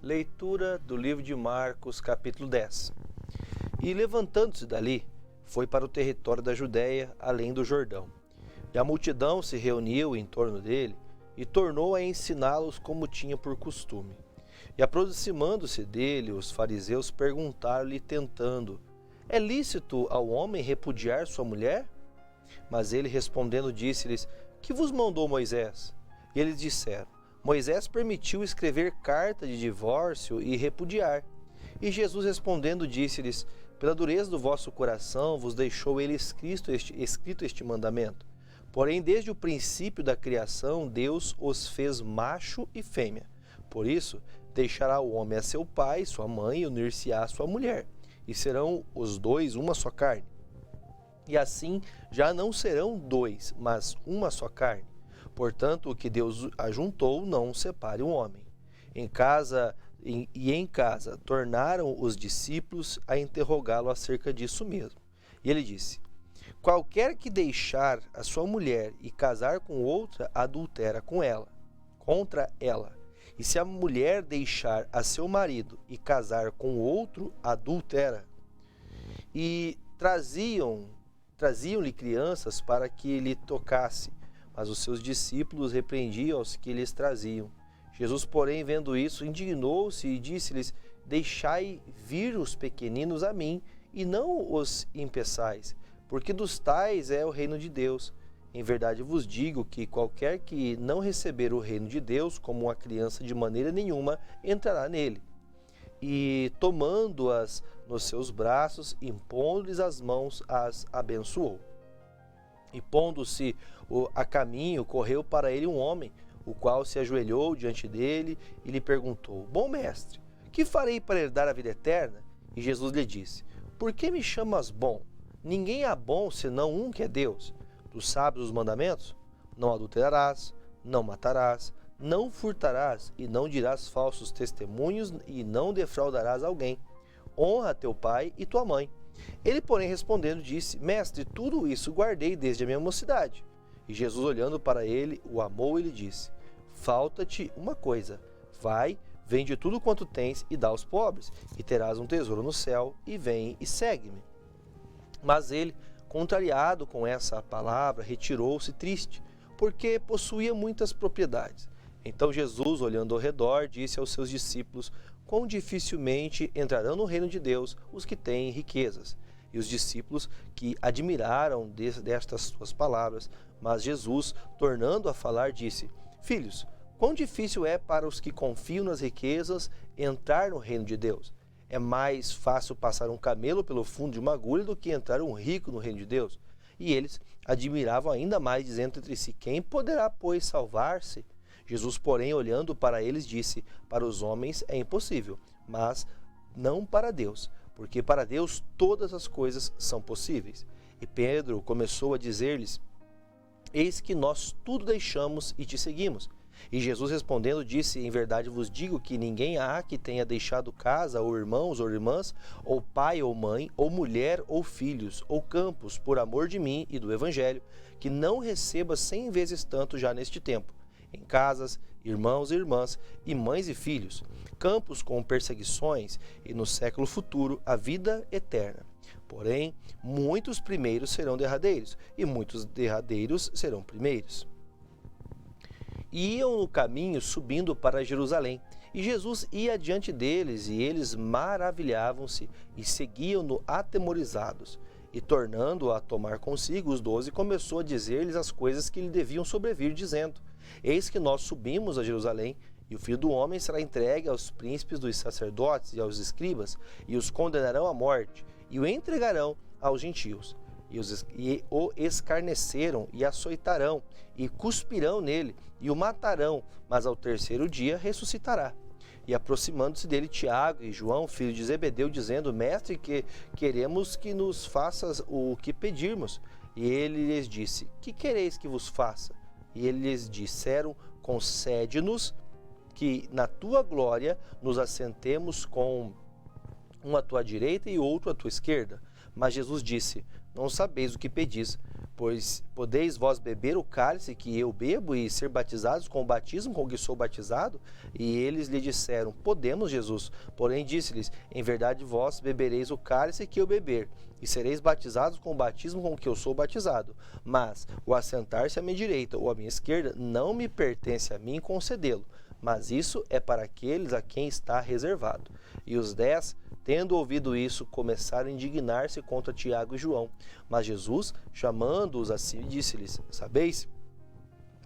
Leitura do livro de Marcos, capítulo 10. E levantando-se dali, foi para o território da Judéia, além do Jordão. E a multidão se reuniu em torno dele e tornou a ensiná-los como tinha por costume. E aproximando-se dele, os fariseus perguntaram-lhe, tentando: É lícito ao homem repudiar sua mulher? Mas ele respondendo disse-lhes: Que vos mandou Moisés? E eles disseram: Moisés permitiu escrever carta de divórcio e repudiar. E Jesus respondendo disse-lhes: Pela dureza do vosso coração vos deixou ele escrito este mandamento. Porém, desde o princípio da criação, Deus os fez macho e fêmea. Por isso, deixará o homem a seu pai, sua mãe, e unir-se-á à sua mulher, e serão os dois uma só carne. E assim já não serão dois, mas uma só carne. Portanto, o que Deus ajuntou, não separe o homem. Em casa tornaram os discípulos a interrogá-lo acerca disso mesmo. E ele disse: Qualquer que deixar a sua mulher e casar com outra, adultera contra ela. E se a mulher deixar a seu marido e casar com outro, adultera. E traziam-lhe crianças para que lhe tocasse, mas os seus discípulos repreendiam aos que lhes traziam. Jesus, porém, vendo isso, indignou-se e disse-lhes: Deixai vir os pequeninos a mim, e não os impeçais, porque dos tais é o reino de Deus. Em verdade vos digo que qualquer que não receber o reino de Deus como uma criança, de maneira nenhuma entrará nele. E tomando-as nos seus braços, impondo-lhes as mãos, as abençoou. E pondo-se a caminho, correu para ele um homem, o qual se ajoelhou diante dele e lhe perguntou: Bom mestre, que farei para herdar a vida eterna? E Jesus lhe disse: Por que me chamas bom? Ninguém há bom senão um, que é Deus. Tu sabes os mandamentos? Não adulterarás, não matarás, não furtarás e não dirás falsos testemunhos e não defraudarás alguém. Honra teu pai e tua mãe. Ele, porém, respondendo, disse: Mestre, tudo isso guardei desde a minha mocidade. E Jesus, olhando para ele, o amou e lhe disse: Falta-te uma coisa. Vai, vende tudo quanto tens e dá aos pobres, e terás um tesouro no céu, e vem e segue-me. Mas ele, contrariado com essa palavra, retirou-se triste, porque possuía muitas propriedades. Então Jesus, olhando ao redor, disse aos seus discípulos: Quão dificilmente entrarão no reino de Deus os que têm riquezas. E os discípulos que admiraram destas suas palavras, mas Jesus, tornando a falar, disse: Filhos, quão difícil é para os que confiam nas riquezas entrar no reino de Deus. É mais fácil passar um camelo pelo fundo de uma agulha do que entrar um rico no reino de Deus. E eles admiravam ainda mais, dizendo entre si: Quem poderá, pois, salvar-se? Jesus, porém, olhando para eles, disse: Para os homens é impossível, mas não para Deus, porque para Deus todas as coisas são possíveis. E Pedro começou a dizer-lhes: Eis que nós tudo deixamos e te seguimos. E Jesus respondendo disse: Em verdade vos digo que ninguém há que tenha deixado casa, ou irmãos, ou irmãs, ou pai, ou mãe, ou mulher, ou filhos, ou campos, por amor de mim e do Evangelho, que não receba 100 vezes tanto já neste tempo, em casas, irmãos e irmãs, e mães e filhos, campos com perseguições, e no século futuro a vida eterna. Porém, muitos primeiros serão derradeiros, e muitos derradeiros serão primeiros. E iam no caminho subindo para Jerusalém, e Jesus ia adiante deles, e eles maravilhavam-se, e seguiam-no atemorizados. E tornando a tomar consigo os 12, começou a dizer-lhes as coisas que lhe deviam sobrevir, dizendo: Eis que nós subimos a Jerusalém, e o Filho do Homem será entregue aos príncipes dos sacerdotes e aos escribas, e os condenarão à morte, e o entregarão aos gentios. E o escarneceram, e açoitarão, e cuspirão nele, e o matarão, mas ao terceiro dia ressuscitará. E aproximando-se dele Tiago e João, filho de Zebedeu, dizendo: Mestre, que queremos que nos faças o que pedirmos. E ele lhes disse: Que quereis que vos faça? E eles lhes disseram: Concede-nos que na tua glória nos assentemos com um à tua direita e outro à tua esquerda. Mas Jesus disse: não sabeis o que pedis. Pois podeis vós beber o cálice que eu bebo e ser batizados com o batismo com que sou batizado? E eles lhe disseram: podemos, Jesus. Porém disse-lhes: em verdade vós bebereis o cálice que eu beber, e sereis batizados com o batismo com que eu sou batizado. Mas o assentar-se à minha direita ou à minha esquerda não me pertence a mim concedê-lo, mas isso é para aqueles a quem está reservado. E os 10, tendo ouvido isso, começaram a indignar-se contra Tiago e João. Mas Jesus, chamando-os a si, disse-lhes: sabeis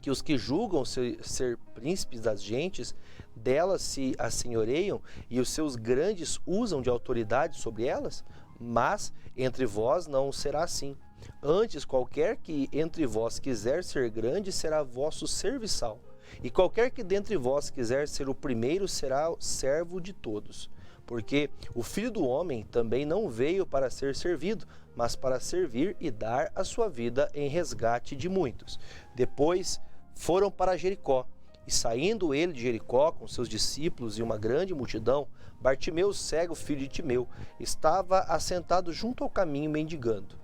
que os que julgam ser príncipes das gentes, delas se assenhoreiam, e os seus grandes usam de autoridade sobre elas? Mas entre vós não será assim. Antes, qualquer que entre vós quiser ser grande, será vosso serviçal. E qualquer que dentre vós quiser ser o primeiro, será servo de todos. Porque o Filho do Homem também não veio para ser servido, mas para servir e dar a sua vida em resgate de muitos. Depois foram para Jericó, e saindo ele de Jericó com seus discípulos e uma grande multidão, Bartimeu, cego, filho de Timeu, estava assentado junto ao caminho mendigando.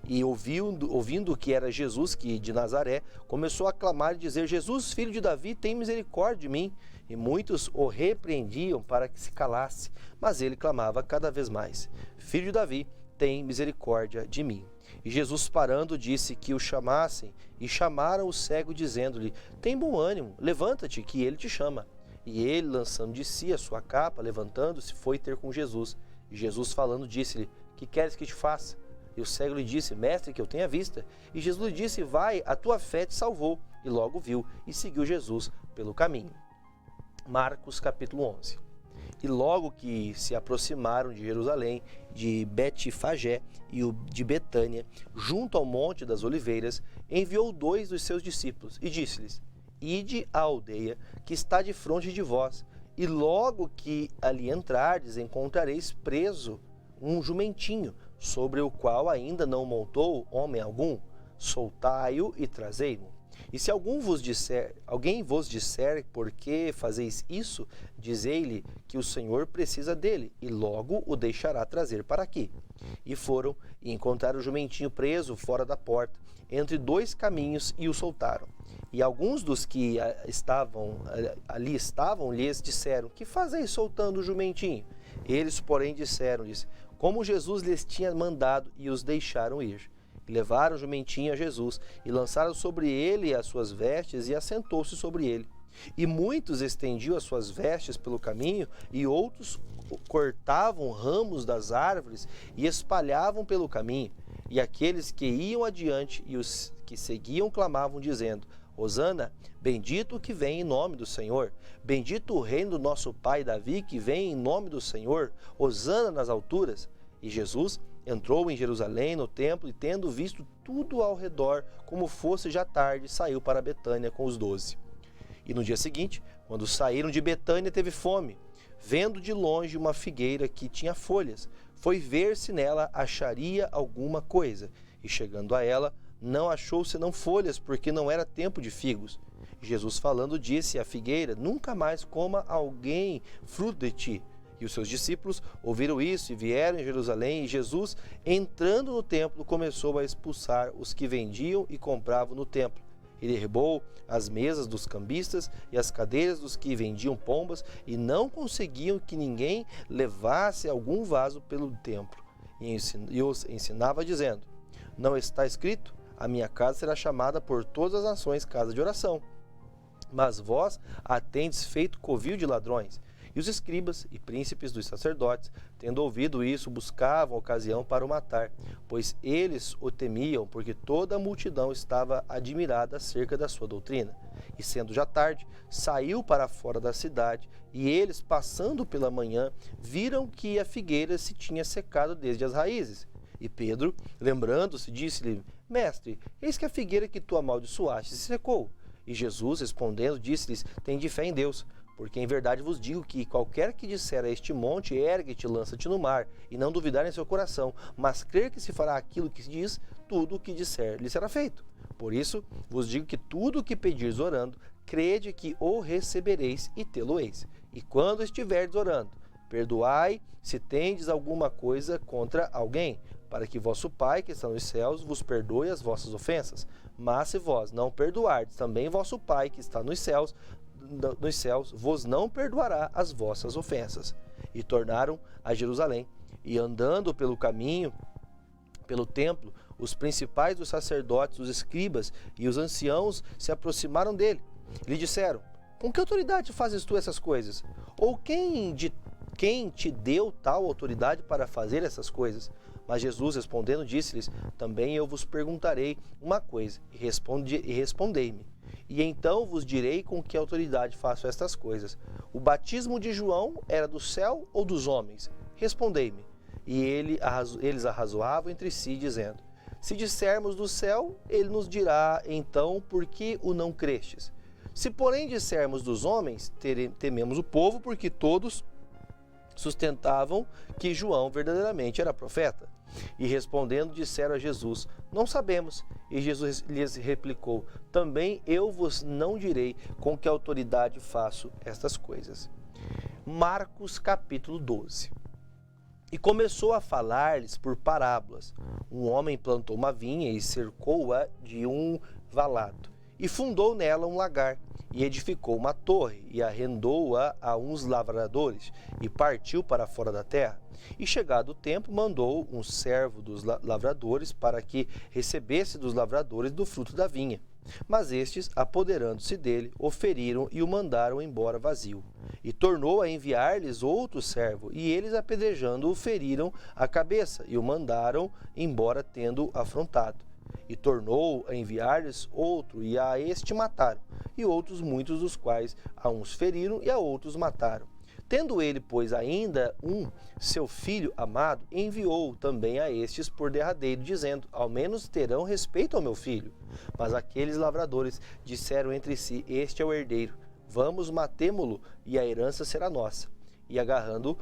E ouvindo que era Jesus que de Nazaré, começou a clamar e dizer: Jesus, filho de Davi, tem misericórdia de mim. E muitos o repreendiam para que se calasse, mas ele clamava cada vez mais: Filho de Davi, tem misericórdia de mim. E Jesus, parando, disse que o chamassem, e chamaram o cego, dizendo-lhe: tem bom ânimo, levanta-te, que ele te chama. E ele, lançando de si a sua capa, levantando-se, foi ter com Jesus. E Jesus, falando, disse-lhe: que queres que te faça? E o cego lhe disse: mestre, que eu tenha vista. E Jesus lhe disse: vai, a tua fé te salvou. E logo viu e seguiu Jesus pelo caminho. Marcos capítulo 11. E logo que se aproximaram de Jerusalém, de Betfagé e de Betânia, junto ao Monte das Oliveiras, enviou 2 dos seus discípulos e disse-lhes: ide à aldeia que está defronte de vós, e logo que ali entrardes, encontrareis preso um jumentinho, sobre o qual ainda não montou homem algum. Soltai-o e trazei-o. E se alguém vos disser: por que fazeis isso? Dizei-lhe que o Senhor precisa dele, e logo o deixará trazer para aqui. E foram e encontraram o jumentinho preso fora da porta, entre 2 caminhos, e o soltaram. E alguns dos que ali estavam lhes disseram: que fazeis soltando o jumentinho? Eles, porém, disseram-lhes como Jesus lhes tinha mandado, e os deixaram ir. E levaram o jumentinho a Jesus, e lançaram sobre ele as suas vestes, e assentou-se sobre ele. E muitos estendiam as suas vestes pelo caminho, e outros cortavam ramos das árvores e espalhavam pelo caminho. E aqueles que iam adiante e os que seguiam clamavam, dizendo: Hosana, bendito o que vem em nome do Senhor. Bendito o reino do nosso pai Davi, que vem em nome do Senhor. Hosana nas alturas. E Jesus entrou em Jerusalém, no templo, e tendo visto tudo ao redor, como fosse já tarde, saiu para Betânia com os 12. E no dia seguinte, quando saíram de Betânia, teve fome. Vendo de longe uma figueira que tinha folhas, foi ver se nela acharia alguma coisa. E chegando a ela, não achou senão folhas, porque não era tempo de figos. Jesus, falando, disse à figueira: nunca mais coma alguém fruto de ti. E os seus discípulos ouviram isso e vieram em Jerusalém, e Jesus, entrando no templo, começou a expulsar os que vendiam e compravam no templo. E derrubou as mesas dos cambistas e as cadeiras dos que vendiam pombas, e não conseguiam que ninguém levasse algum vaso pelo templo. E os ensinava, dizendo: não está escrito: a minha casa será chamada por todas as nações casa de oração? Mas vós a tendes feito covil de ladrões. E os escribas e príncipes dos sacerdotes, tendo ouvido isso, buscavam ocasião para o matar, pois eles o temiam, porque toda a multidão estava admirada acerca da sua doutrina. E sendo já tarde, saiu para fora da cidade, e eles, passando pela manhã, viram que a figueira se tinha secado desde as raízes. E Pedro, lembrando-se, disse-lhe: mestre, eis que a figueira que tu amaldiçoaste se secou. E Jesus, respondendo, disse-lhes: tende fé em Deus. Porque em verdade vos digo que qualquer que disser a este monte: ergue-te, lança-te no mar, e não duvidar em seu coração, mas crer que se fará aquilo que se diz, tudo o que disser lhe será feito. Por isso vos digo que tudo o que pedires orando, crede que o recebereis e tê-lo-eis. E quando estiverdes orando, perdoai se tendes alguma coisa contra alguém, para que vosso Pai, que está nos céus, vos perdoe as vossas ofensas. Mas se vós não perdoardes, também vosso Pai, que está nos céus, vos não perdoará as vossas ofensas. E tornaram a Jerusalém, e andando pelo caminho, pelo templo, os principais dos sacerdotes, os escribas e os anciãos se aproximaram dele. E lhe disseram: com que autoridade fazes tu essas coisas? Ou quem te deu tal autoridade para fazer essas coisas? Mas Jesus, respondendo, disse-lhes: também eu vos perguntarei uma coisa, e respondei-me. E então vos direi com que autoridade faço estas coisas. O batismo de João era do céu ou dos homens? Respondei-me. E eles arrazoavam entre si, dizendo: se dissermos do céu, ele nos dirá então por que o não crestes. Se porém dissermos dos homens, tememos o povo, porque todos sustentavam que João verdadeiramente era profeta. E respondendo, disseram a Jesus: não sabemos. E Jesus lhes replicou: também eu vos não direi com que autoridade faço estas coisas. Marcos capítulo 12. E começou a falar-lhes por parábolas. Um homem plantou uma vinha e cercou-a de um valado, e fundou nela um lagar, e edificou uma torre, e arrendou-a a uns lavradores, e partiu para fora da terra. E chegado o tempo, mandou um servo dos lavradores para que recebesse dos lavradores do fruto da vinha. Mas estes, apoderando-se dele, o feriram e o mandaram embora vazio. E tornou a enviar-lhes outro servo, e eles, apedrejando-o, feriram a cabeça, e o mandaram embora, tendo afrontado. E tornou a enviar-lhes outro, e a este mataram, e outros muitos dos quais a uns feriram e a outros mataram. Tendo ele, pois, ainda seu filho amado, enviou também a estes por derradeiro, dizendo: ao menos terão respeito ao meu filho. Mas aqueles lavradores disseram entre si: este é o herdeiro, vamos matemo-lo, e a herança será nossa. E agarrando-o,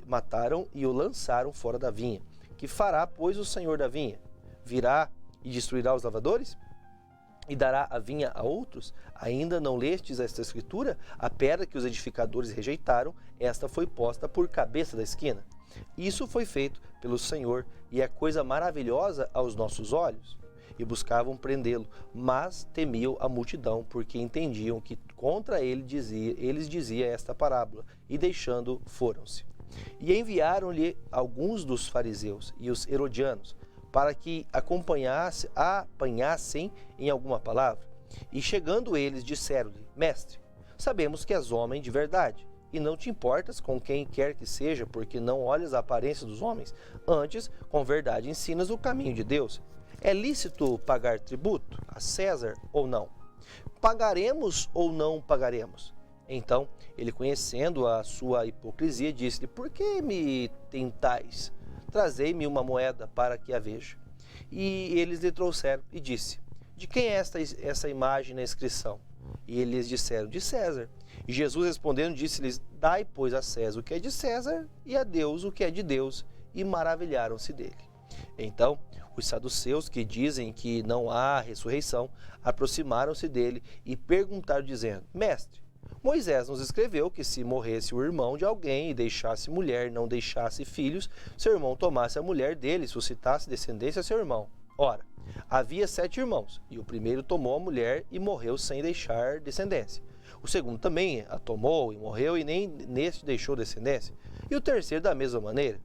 mataram e o lançaram fora da vinha. Que fará, pois, o senhor da vinha? Virá e destruirá os lavradores? E dará a vinha a outros? Ainda não lestes esta escritura? A pedra que os edificadores rejeitaram, esta foi posta por cabeça da esquina. Isso foi feito pelo Senhor, e é coisa maravilhosa aos nossos olhos. E buscavam prendê-lo, mas temiam a multidão, porque entendiam que contra eles dizia esta parábola, e deixando, foram-se. E enviaram-lhe alguns dos fariseus e os herodianos, para que apanhassem em alguma palavra. E chegando eles, disseram-lhe: mestre, sabemos que és homem de verdade, e não te importas com quem quer que seja, porque não olhas a aparência dos homens, antes, com verdade, ensinas o caminho de Deus. É lícito pagar tributo a César ou não? Pagaremos ou não pagaremos? Então, ele, conhecendo a sua hipocrisia, disse-lhe: por que me tentais? Trazei-me uma moeda para que a veja. E eles lhe trouxeram, e disse: de quem é essa imagem na inscrição? E eles disseram: de César. E Jesus, respondendo, disse-lhes: dai, pois, a César o que é de César, e a Deus o que é de Deus. E maravilharam-se dele. Então, os saduceus, que dizem que não há ressurreição, aproximaram-se dele e perguntaram, dizendo: mestre, Moisés nos escreveu que se morresse o irmão de alguém e deixasse mulher, não deixasse filhos, seu irmão tomasse a mulher dele e suscitasse descendência a seu irmão. Ora, havia 7 irmãos, e o primeiro tomou a mulher e morreu sem deixar descendência. O segundo também a tomou e morreu, e nem neste deixou descendência. E o terceiro da mesma maneira.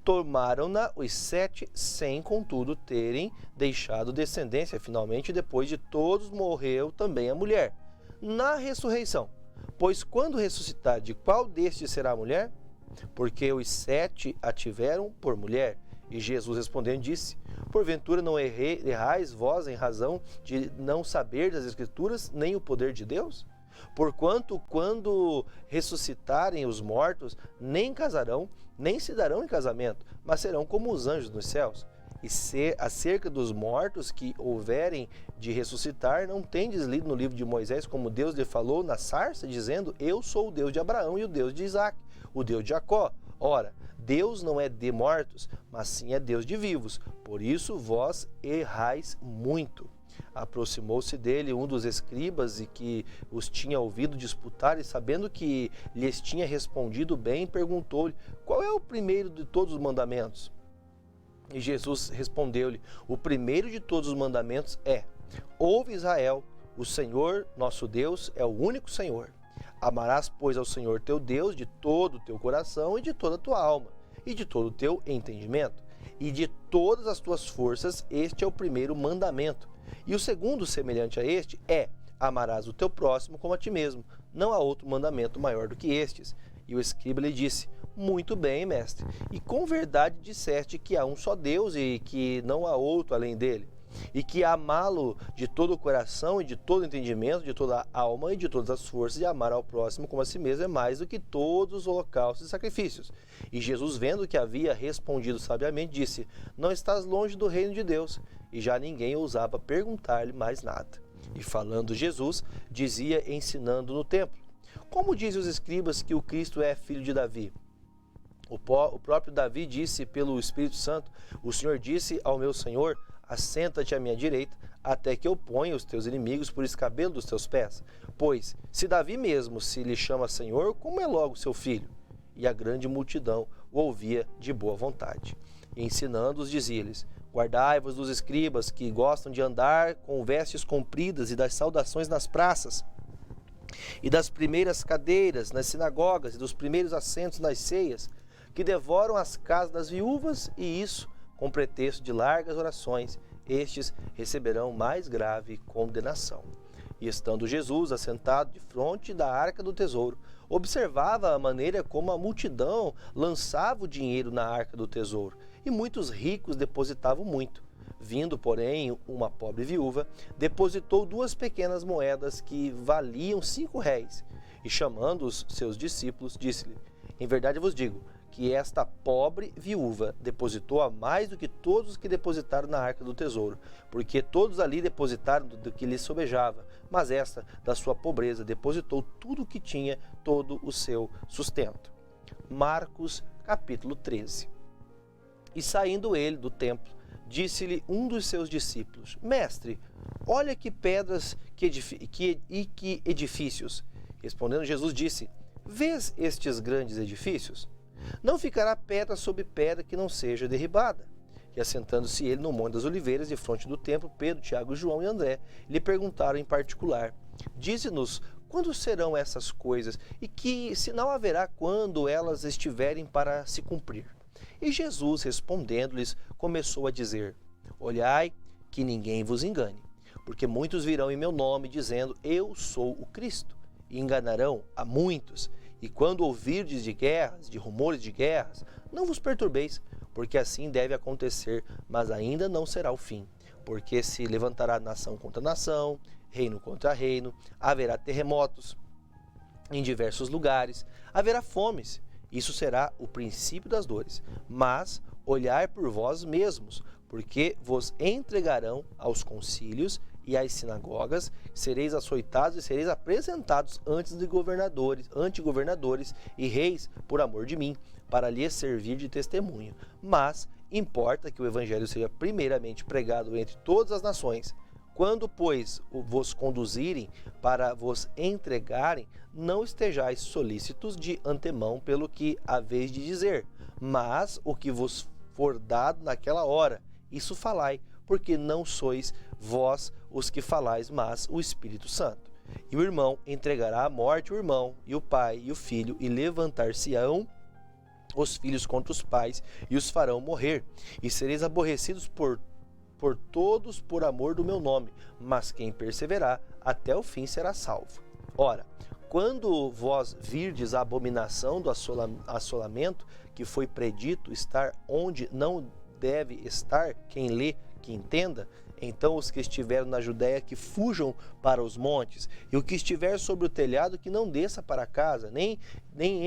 Tomaram-na os 7, sem, contudo, terem deixado descendência. Finalmente, depois de todos, morreu também a mulher. Na ressurreição, pois quando ressuscitar, de qual destes será a mulher? Porque os 7 a tiveram por mulher. E Jesus, respondendo, disse: porventura não errais vós em razão de não saber das Escrituras, nem o poder de Deus? Porquanto, quando ressuscitarem os mortos, nem casarão, nem se darão em casamento, mas serão como os anjos nos céus. E se acerca dos mortos que houverem de ressuscitar, não tendes lido no livro de Moisés como Deus lhe falou na sarça, dizendo: eu sou o Deus de Abraão e o Deus de Isaque, o Deus de Jacó. Ora, Deus não é de mortos, mas sim é Deus de vivos. Por isso vós errais muito. Aproximou-se dele um dos escribas, e que os tinha ouvido disputar, e sabendo que lhes tinha respondido bem, perguntou-lhe: qual é o primeiro de todos os mandamentos? E Jesus respondeu-lhe: o primeiro de todos os mandamentos é: ouve, Israel, o Senhor nosso Deus é o único Senhor. Amarás, pois, ao Senhor teu Deus de todo o teu coração e de toda a tua alma, e de todo o teu entendimento, e de todas as tuas forças. Este é o primeiro mandamento. E o segundo, semelhante a este, é: amarás o teu próximo como a ti mesmo. Não há outro mandamento maior do que estes. E o escriba lhe disse: muito bem, mestre, e com verdade disseste que há um só Deus e que não há outro além dele, e que amá-lo de todo o coração e de todo o entendimento, de toda a alma e de todas as forças, e amar ao próximo como a si mesmo é mais do que todos os holocaustos e sacrifícios. E Jesus, vendo que havia respondido sabiamente, disse: não estás longe do reino de Deus. E já ninguém ousava perguntar-lhe mais nada. E falando Jesus, dizia, ensinando no templo: como dizem os escribas que o Cristo é filho de Davi? O próprio Davi disse pelo Espírito Santo: o Senhor disse ao meu Senhor: assenta-te à minha direita, até que eu ponha os teus inimigos por escabelo dos teus pés. Pois, se Davi mesmo se lhe chama Senhor, como é logo seu filho? E a grande multidão o ouvia de boa vontade. E ensinando-os, dizia-lhes: guardai-vos dos escribas, que gostam de andar com vestes compridas e das saudações nas praças, e das primeiras cadeiras nas sinagogas, e dos primeiros assentos nas ceias, que devoram as casas das viúvas, e isso com pretexto de largas orações. Estes receberão mais grave condenação. E estando Jesus assentado defronte da arca do tesouro, observava a maneira como a multidão lançava o dinheiro na arca do tesouro, e muitos ricos depositavam muito. Vindo, porém, uma pobre viúva, depositou 2 pequenas moedas que valiam 5 réis. E chamando os seus discípulos, disse-lhe: em verdade vos digo que esta pobre viúva depositou a mais do que todos os que depositaram na arca do tesouro, porque todos ali depositaram do que lhes sobejava, mas esta, da sua pobreza, depositou tudo o que tinha, todo o seu sustento. Marcos, capítulo 13. E saindo ele do templo, disse-lhe um dos seus discípulos: mestre, olha que pedras e que edifícios. Respondendo Jesus, disse: vês estes grandes edifícios? Não ficará pedra sobre pedra que não seja derribada. E assentando-se ele no Monte das Oliveiras, defronte do templo, Pedro, Tiago, João e André lhe perguntaram em particular: dize-nos, quando serão essas coisas, e que sinal haverá quando elas estiverem para se cumprir? E Jesus, respondendo-lhes, começou a dizer: olhai que ninguém vos engane, porque muitos virão em meu nome, dizendo: eu sou o Cristo, e enganarão a muitos. E quando ouvirdes de guerras, de rumores de guerras, não vos perturbeis, porque assim deve acontecer, mas ainda não será o fim. Porque se levantará nação contra nação, reino contra reino, haverá terremotos em diversos lugares, haverá fomes. Isso será o princípio das dores. Mas olhai por vós mesmos, porque vos entregarão aos concílios e às sinagogas, sereis açoitados e sereis apresentados ante governadores e reis por amor de mim, para lhes servir de testemunho. Mas importa que o evangelho seja primeiramente pregado entre todas as nações. Quando, pois, vos conduzirem para vos entregarem, não estejais solícitos de antemão pelo que haveis de dizer, mas o que vos for dado naquela hora, isso falai, porque não sois vós os que falais, mas o Espírito Santo. E o irmão entregará à morte o irmão, e o pai e o filho, e levantar-se-ão os filhos contra os pais, e os farão morrer. E sereis aborrecidos por todos por amor do meu nome, mas quem perseverar até o fim será salvo. Ora, quando vós virdes a abominação do assolamento, que foi predito estar onde não deve estar, quem lê, que entenda, então os que estiveram na Judéia que fujam para os montes, e o que estiver sobre o telhado que não desça para casa, nem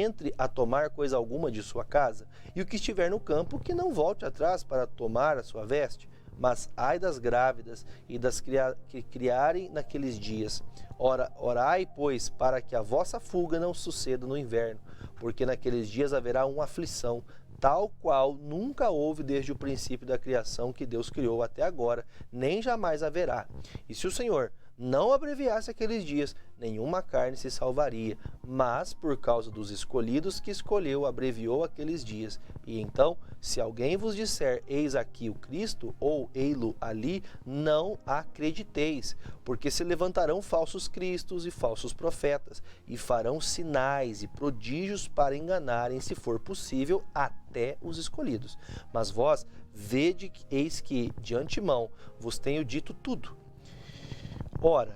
entre a tomar coisa alguma de sua casa, e o que estiver no campo que não volte atrás para tomar a sua veste. Mas ai das grávidas e das que criarem naqueles dias. Orai, pois, para que a vossa fuga não suceda no inverno, porque naqueles dias haverá uma aflição, tal qual nunca houve desde o princípio da criação que Deus criou até agora, nem jamais haverá. E se o Senhor não abreviasse aqueles dias, nenhuma carne se salvaria, mas por causa dos escolhidos que escolheu, abreviou aqueles dias. E então, se alguém vos disser, eis aqui o Cristo, ou ei-lo ali, não acrediteis, porque se levantarão falsos cristos e falsos profetas, e farão sinais e prodígios para enganarem, se for possível, até os escolhidos. Mas vós, vede, eis que, de antemão, vos tenho dito tudo. Ora,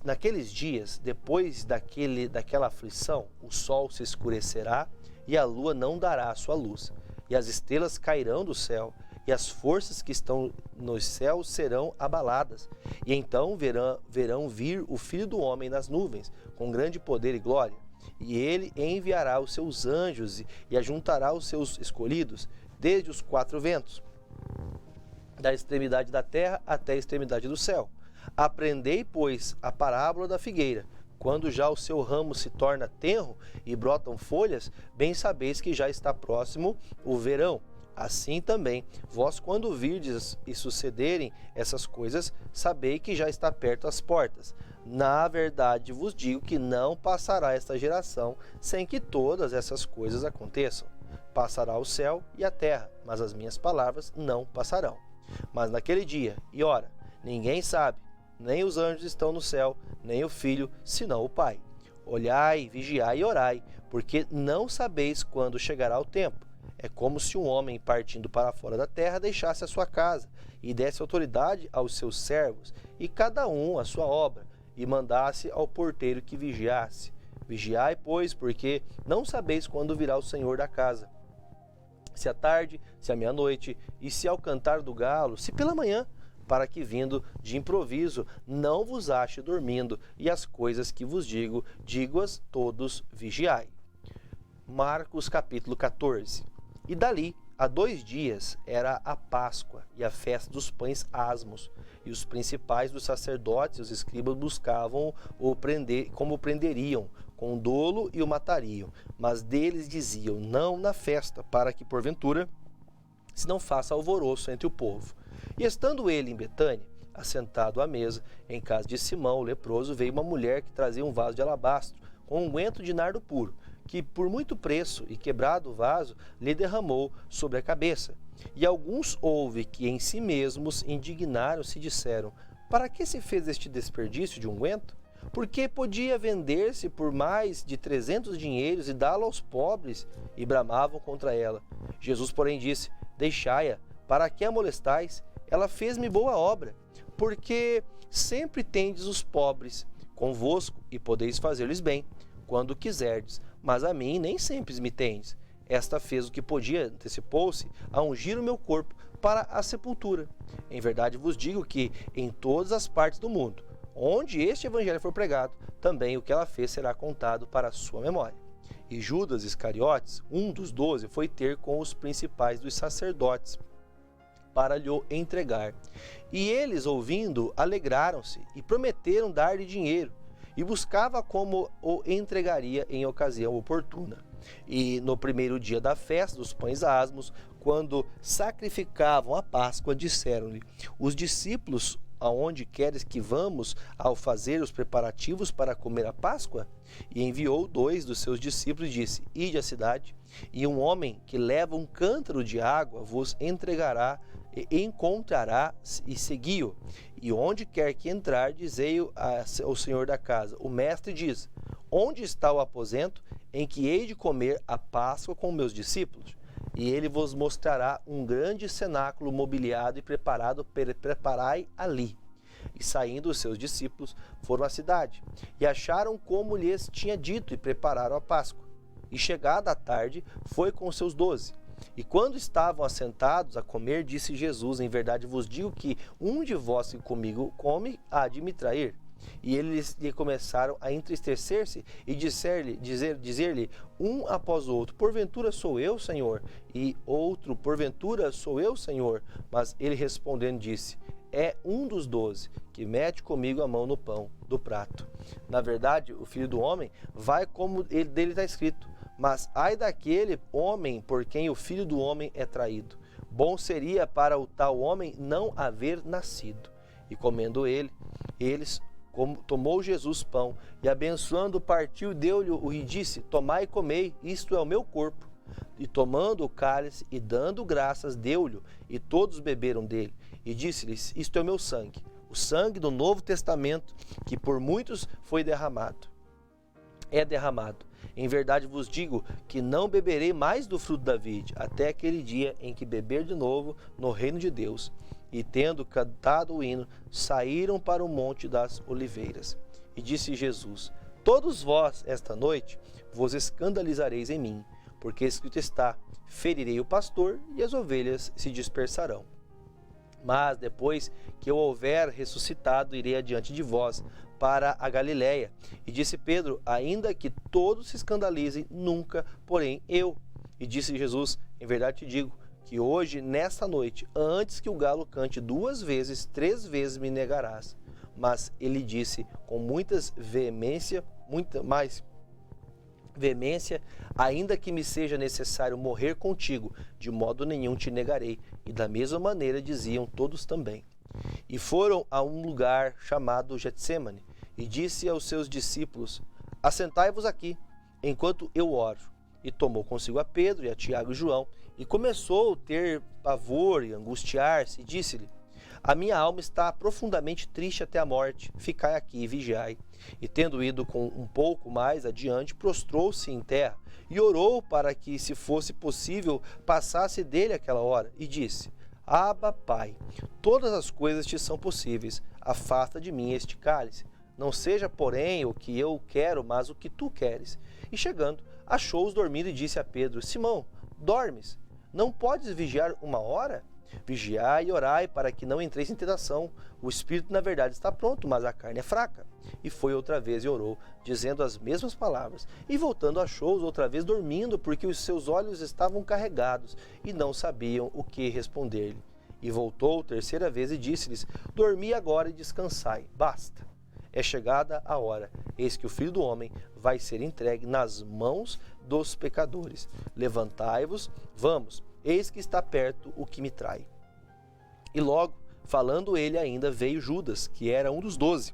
naqueles dias, depois daquela aflição, o sol se escurecerá e a lua não dará a sua luz, e as estrelas cairão do céu, e as forças que estão nos céus serão abaladas. E então verão vir o Filho do Homem nas nuvens, com grande poder e glória. E ele enviará os seus anjos e ajuntará os seus escolhidos, desde os quatro ventos, da extremidade da terra até a extremidade do céu. Aprendei, pois, a parábola da figueira. Quando já o seu ramo se torna tenro e brotam folhas, bem sabeis que já está próximo o verão. Assim também, vós quando virdes e sucederem essas coisas, sabei que já está perto as portas. Na verdade vos digo que não passará esta geração sem que todas essas coisas aconteçam. Passará o céu e a terra, mas as minhas palavras não passarão. Mas naquele dia e hora, ninguém sabe, nem os anjos estão no céu, nem o Filho, senão o Pai. Olhai, vigiai e orai, porque não sabeis quando chegará o tempo. É como se um homem partindo para fora da terra deixasse a sua casa e desse autoridade aos seus servos, e cada um a sua obra, e mandasse ao porteiro que vigiasse. Vigiai, pois, porque não sabeis quando virá o Senhor da casa. Se à tarde, se à meia-noite, e se ao cantar do galo, se pela manhã, para que vindo de improviso não vos ache dormindo, e as coisas que vos digo-as todos vigiai. Marcos capítulo 14. E dali a 2 dias era a Páscoa e a festa dos pães asmos, e os principais dos sacerdotes e os escribas buscavam como o prenderiam, com dolo e o matariam, mas deles diziam, não na festa, para que porventura se não faça alvoroço entre o povo. E estando ele em Betânia, assentado à mesa, em casa de Simão, o leproso, veio uma mulher que trazia um vaso de alabastro, com unguento de nardo puro, que por muito preço, e quebrado o vaso, lhe derramou sobre a cabeça. E alguns houve que em si mesmos indignaram-se e disseram, para que se fez este desperdício de unguento? Porque podia vender-se por mais de 300 dinheiros e dá-lo aos pobres, e bramavam contra ela. Jesus, porém, disse, deixai-a, para que a molestais? Ela fez-me boa obra, porque sempre tendes os pobres convosco, e podeis fazer-lhes bem, quando quiserdes, mas a mim nem sempre me tendes. Esta fez o que podia, antecipou-se a ungir o meu corpo para a sepultura. Em verdade vos digo que em todas as partes do mundo, onde este evangelho for pregado, também o que ela fez será contado para a sua memória. E Judas Iscariotes, um dos 12, foi ter com os principais dos sacerdotes, para lhe entregar. E eles, ouvindo, alegraram-se e prometeram dar-lhe dinheiro, e buscava como o entregaria em ocasião oportuna. E no primeiro dia da festa dos pães asmos, quando sacrificavam a Páscoa, disseram-lhe os discípulos, aonde queres que vamos ao fazer os preparativos para comer a Páscoa? E enviou 2 dos seus discípulos e disse, ide à cidade, e um homem que leva um cântaro de água vos entregará e encontrará e segui-o. E onde quer que entrar, dizei-o ao senhor da casa. O mestre diz, onde está o aposento em que hei de comer a Páscoa com meus discípulos? E ele vos mostrará um grande cenáculo mobiliado e preparado, preparai ali. E saindo os seus discípulos, foram à cidade, e acharam como lhes tinha dito, e prepararam a Páscoa. E chegada a tarde, foi com os seus 12. E quando estavam assentados a comer, disse Jesus, em verdade vos digo que um de vós que comigo come, há de me trair. E eles lhe começaram a entristecer-se e dizer-lhe um após o outro, porventura sou eu, Senhor? E outro, porventura sou eu, Senhor? Mas ele respondendo disse, é um dos 12 que mete comigo a mão no pão do prato. Na verdade, o Filho do Homem vai como dele está escrito, mas ai daquele homem por quem o Filho do Homem é traído. Bom seria para o tal homem não haver nascido. E comendo ele, Eles tomou Jesus pão e, abençoando, partiu, deu-lhe e disse: tomai e comei, isto é o meu corpo. E tomando o cálice e dando graças, deu-lhe, e todos beberam dele. E disse-lhes: isto é o meu sangue, o sangue do Novo Testamento, que por muitos foi derramado. É derramado. Em verdade vos digo que não beberei mais do fruto da vide, até aquele dia em que beber de novo no reino de Deus. E tendo cantado o hino, saíram para o monte das oliveiras. E disse Jesus: todos vós, esta noite, vos escandalizareis em mim, porque escrito está: ferirei o pastor e as ovelhas se dispersarão. Mas depois que eu houver ressuscitado, irei adiante de vós para a Galiléia. E disse Pedro: ainda que todos se escandalizem, nunca, porém, eu. E disse Jesus: em verdade te digo, que hoje, nesta noite, antes que o galo cante 2 vezes, 3 vezes me negarás. Mas ele disse com muita mais veemência: ainda que me seja necessário morrer contigo, de modo nenhum te negarei. E da mesma maneira diziam todos também. E foram a um lugar chamado Getsemane, e disse aos seus discípulos: assentai-vos aqui, enquanto eu oro. E tomou consigo a Pedro e a Tiago e João, e começou a ter pavor e angustiar-se, e disse-lhe: a minha alma está profundamente triste até a morte, ficai aqui e vigiai. E tendo ido com um pouco mais adiante, prostrou-se em terra, e orou para que, se fosse possível, passasse dele aquela hora, e disse: Abba, Pai, todas as coisas te são possíveis, afasta de mim este cálice. Não seja, porém, o que eu quero, mas o que tu queres. E chegando, achou-os dormindo e disse a Pedro: Simão, dormes? Não podes vigiar 1 hora? Vigiai e orai para que não entreis em tentação. O espírito, na verdade, está pronto, mas a carne é fraca. E foi outra vez e orou, dizendo as mesmas palavras. E voltando, achou-os outra vez dormindo, porque os seus olhos estavam carregados e não sabiam o que responder-lhe. E voltou 3ª vez e disse-lhes: dormi agora e descansai, basta. É chegada a hora, eis que o Filho do Homem vai ser entregue nas mãos dos pecadores. Levantai-vos, vamos, eis que está perto o que me trai. E logo, falando ele ainda, veio Judas, que era um dos 12,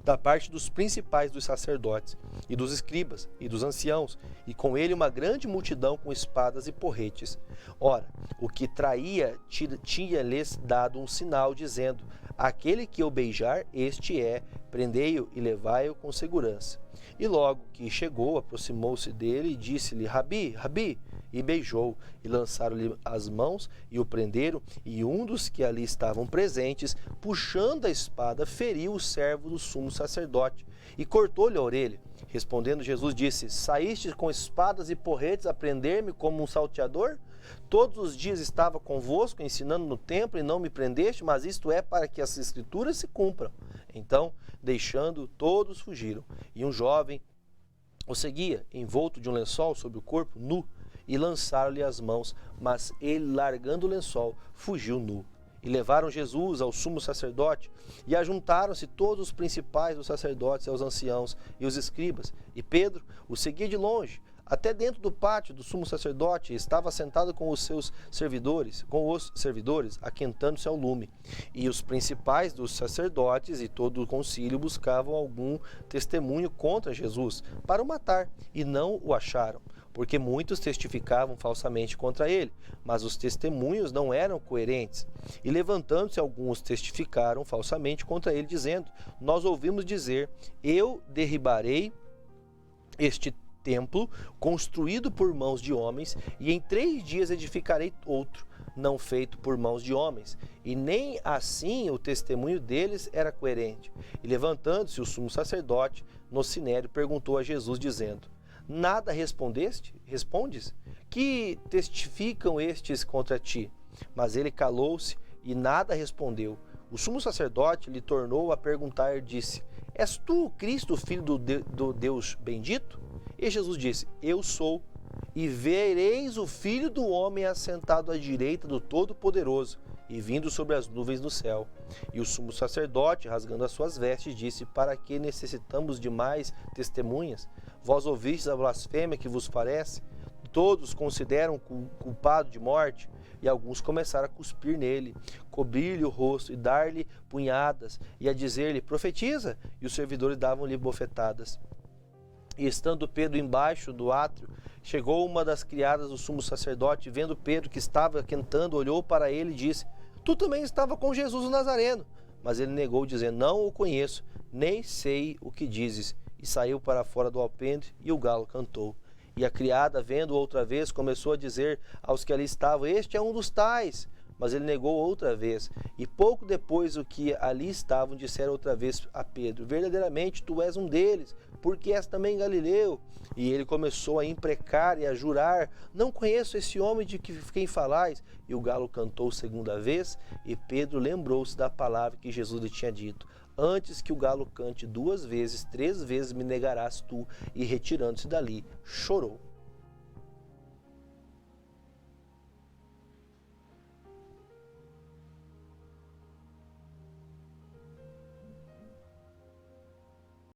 da parte dos principais dos sacerdotes, e dos escribas, e dos anciãos, e com ele uma grande multidão com espadas e porretes. Ora, o que traía tinha-lhes dado um sinal, dizendo: aquele que eu beijar, este é, prendei-o e levai-o com segurança. E logo que chegou, aproximou-se dele e disse-lhe: Rabi, Rabi, e beijou, e lançaram-lhe as mãos e o prenderam, e um dos que ali estavam presentes, puxando a espada, feriu o servo do sumo sacerdote e cortou-lhe a orelha. Respondendo Jesus disse: saíste com espadas e porretes a prender-me como um salteador? Todos os dias estava convosco, ensinando no templo, e não me prendeste, mas isto é para que as escrituras se cumpram. Então, deixando, todos fugiram. E um jovem o seguia, envolto de um lençol sobre o corpo, nu, e lançaram-lhe as mãos, mas ele, largando o lençol, fugiu nu. E levaram Jesus ao sumo sacerdote, e ajuntaram-se todos os principais dos sacerdotes, aos anciãos e os escribas. E Pedro o seguia de longe, até dentro do pátio do sumo sacerdote, estava sentado com os servidores, aquentando-se ao lume. E os principais dos sacerdotes e todo o concílio buscavam algum testemunho contra Jesus, para o matar, e não o acharam, porque muitos testificavam falsamente contra ele, mas os testemunhos não eram coerentes. E levantando-se alguns testificaram falsamente contra ele, dizendo: nós ouvimos dizer, eu derribarei este templo construído por mãos de homens, e em 3 dias edificarei outro, não feito por mãos de homens. E nem assim o testemunho deles era coerente. E levantando-se o sumo sacerdote no sinédrio, perguntou a Jesus, dizendo: nada respondes? Que testificam estes contra ti? Mas ele calou-se e nada respondeu. O sumo sacerdote lhe tornou a perguntar e disse: és tu o Cristo, filho do Deus bendito? E Jesus disse: eu sou. E vereis o Filho do Homem assentado à direita do Todo-Poderoso e vindo sobre as nuvens do céu. E o sumo sacerdote, rasgando as suas vestes, disse: para que necessitamos de mais testemunhas? Vós ouvistes a blasfêmia que vos parece? Todos consideram culpado de morte. E alguns começaram a cuspir nele, cobrir-lhe o rosto e dar-lhe punhadas e a dizer-lhe: profetiza, e os servidores davam-lhe bofetadas. E estando Pedro embaixo do átrio, chegou uma das criadas do sumo sacerdote, vendo Pedro que estava quentando, olhou para ele e disse: tu também estava com Jesus o Nazareno. Mas ele negou, dizendo: não o conheço, nem sei o que dizes. E saiu para fora do alpendre, e o galo cantou. E a criada, vendo outra vez, começou a dizer aos que ali estavam: este é um dos tais. Mas ele negou outra vez. E pouco depois, os que ali estavam disseram outra vez a Pedro: verdadeiramente tu és um deles, porque és também Galileu. E ele começou a imprecar e a jurar: não conheço esse homem de quem falais. E o galo cantou segunda vez, e Pedro lembrou-se da palavra que Jesus lhe tinha dito: antes que o galo cante 2 vezes, 3 vezes me negarás tu. E retirando-se dali, chorou.